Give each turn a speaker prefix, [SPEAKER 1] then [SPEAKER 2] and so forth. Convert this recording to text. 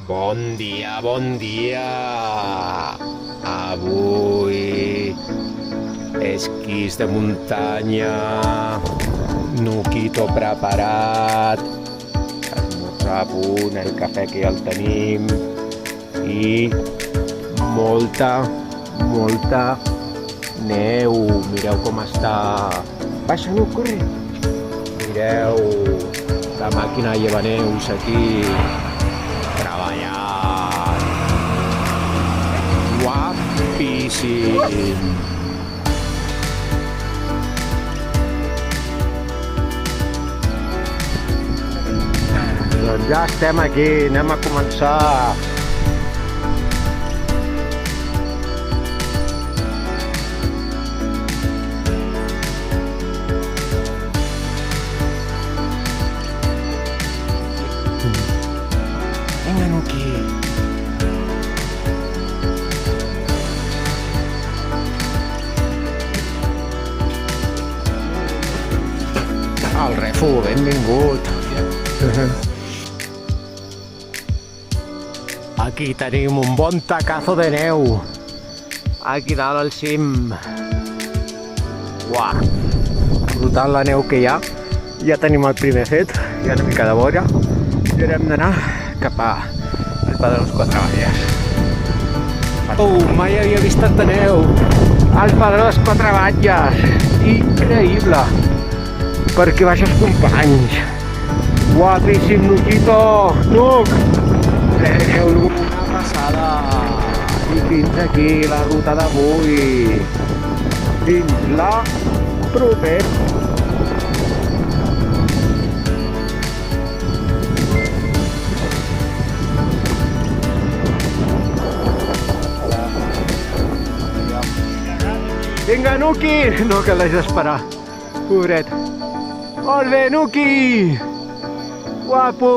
[SPEAKER 1] Bon dia, bon dia! Avui esquís de muntanya, nuquito preparat, esmorzar a punt, el cafè que ja el tenim i molta neu. Mireu com està. Baixa, no, corre! Mireu la màquina lleva neus aquí treballant. Guapíssim! Doncs ja estem aquí, anem a començar. Vinga, Nuki. El refu, benvingut. Aquí tenim un bon tacazo de neu. Aquí dalt al cim. Uah, brutal la neu que hi ha. Ja tenim el primer fet, hi ha una mica de vora. I ara hem d'anar cap al Pla de les Quatre Batlles. Mai havia vist tanta neu al Pla de les Quatre Batlles. Increïble. Per aquí baixes companys. Guapíssim, Nuquito. Nuc! Treu-lo una passada. I fins aquí la ruta d'avui. Fins la propera. Vinga, Nuki! No, que l'haig d'esperar. Pobret. Molt bé, Nuki! Guapo!